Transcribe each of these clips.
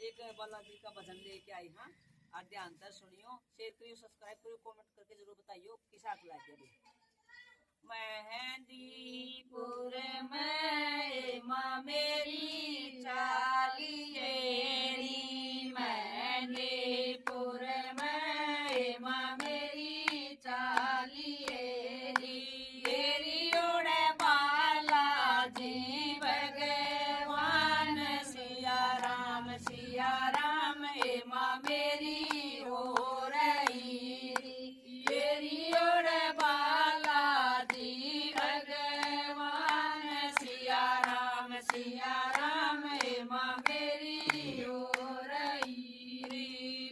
एक बालाजी का भजन लेके आई। हाँ, और ध्यान से सुनियो, शेयर करियो, सब्सक्राइब करियो, कमेंट करके जरूर बताइयो किस हाथ लागे अभी। मेहंदीपुर में माँ मेरी चालियेरी, मेहंदीपुर में माँ मेरी चालियेरी, तेरी उड़े बालाजी भगवान सिया राम हे माँ मेरी हो रही, तेरी उड़े बालाजी भगवान सिया राम हे माँ मेरी हो रही,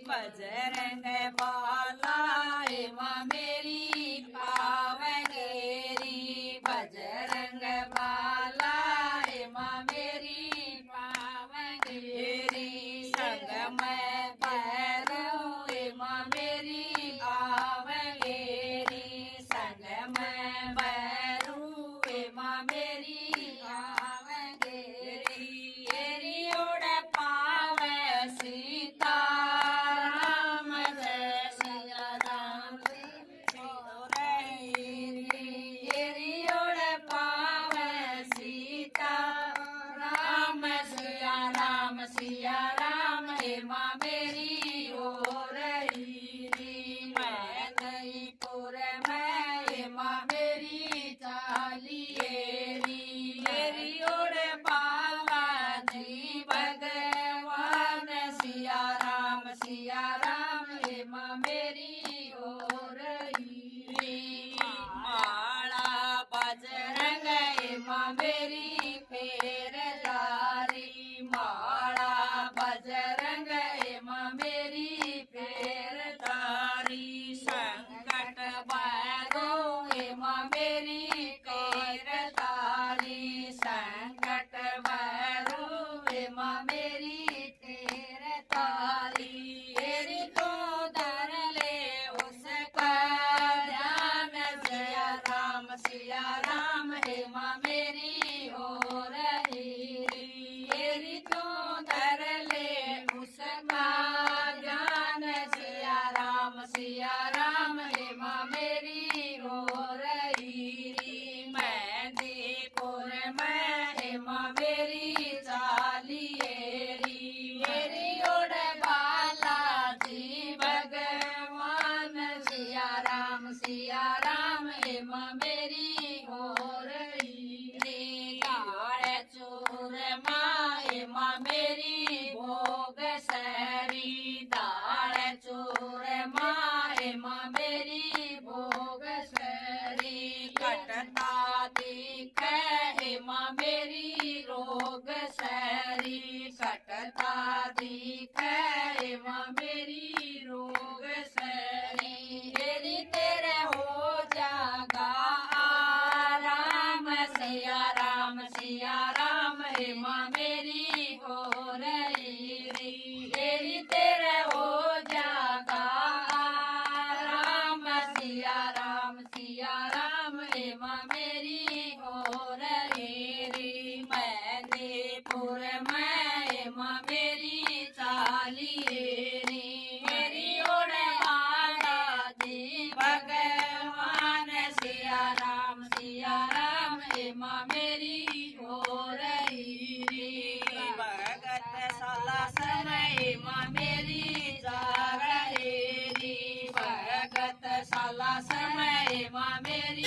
बजरंग बाला हे माँ मेरी पावगेरी, बजरंग बाला हे माँ मेरी पावगेरी, संग में भैरव हे माँ मेरी पावगेरी, संग में भैरव हे माँ मेरी पावगेरी, तेरी उड़ पावे सीता राम जय सिया राम तेरी उड़ पावे सीता राम सिया राम हे माँ मेरी हो रही, मेहंदीपुर में हे माँ मेरी चालियेरी, मेरी उड़ बालाजी भगवान सिया राम हे माँ मेरी हो रही, माला बजरंग हे माँ मेरी फेरदारी, माला बजरंग हे माँ मेरी फेरदारी, संकट बारो हे माँ मेरी फेरदारी, संकट बारो हे माँ मेरी फेरदारी, तेरी तो धर ले उसका ध्यान सिया राम हे माँ मेरी हो रही, तेरी तो धर ले उसका ध्यान सिया राम हे माँ मेरी हो रही, मेहंदीपुर में हे माँ मेरी चालियेरी, मेरी उड़ बालाजी भगवान सिया राम हे माँ मेरी हो रही, दाल चूरमा हे माँ मेरी भोग सरी, दाल चूरमा हे माँ मेरी भोग सरी, कटता दिख हे माँ मेरी रोग सरी, कटता दिख हे माँ मेरी रोग सरी, तेरी तेरे हो जागा आराम सिया राम हे माँ मेरी हो रही, तेरी तेरे हो जागा आराम सिया राम हे माँ मेरी हो रही, मेहंदीपुर में हे माँ मेरी चालियेरी, मेरी उड़ बालाजी भगवान सिया राम हे माँ मेरी हो रही, भगत साला समय माँ मेरी जा रहेरी, भगत साला समय माँ मेरी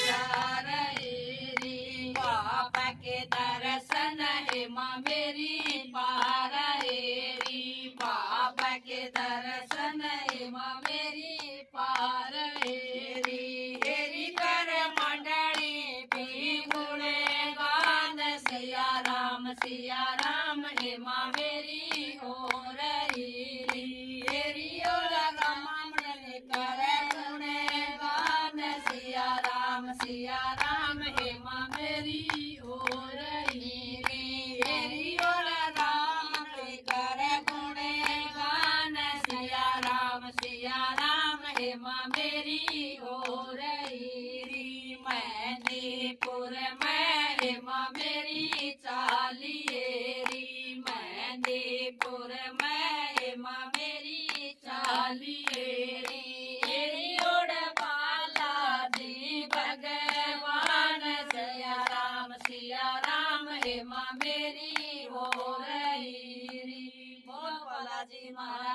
जा रहेरी, बाबा के दर्शन हे माँ मेरी पा रहेरी, बाबा के दर्शन हे माँ मेरी पा रहेरी, तेरी कर मंडली भी गुणगान सिया राम हे माँ मेरी हो रही, तेरी ओर मंडल कर गुणगान सिया राम हे माँ मेरी हो रही, तेरी ओर मंडल कर गुणगान सिया राम हे माँ मेरी हो रही, मेहंदीपुर में हे माँ मेरी चालियेरी, मेहंदीपुर में बालिएरी एरी ओढ़ बालाजी भगवान सिया राम हेमा मेरी हो रही री। बोल बालाजी महाराज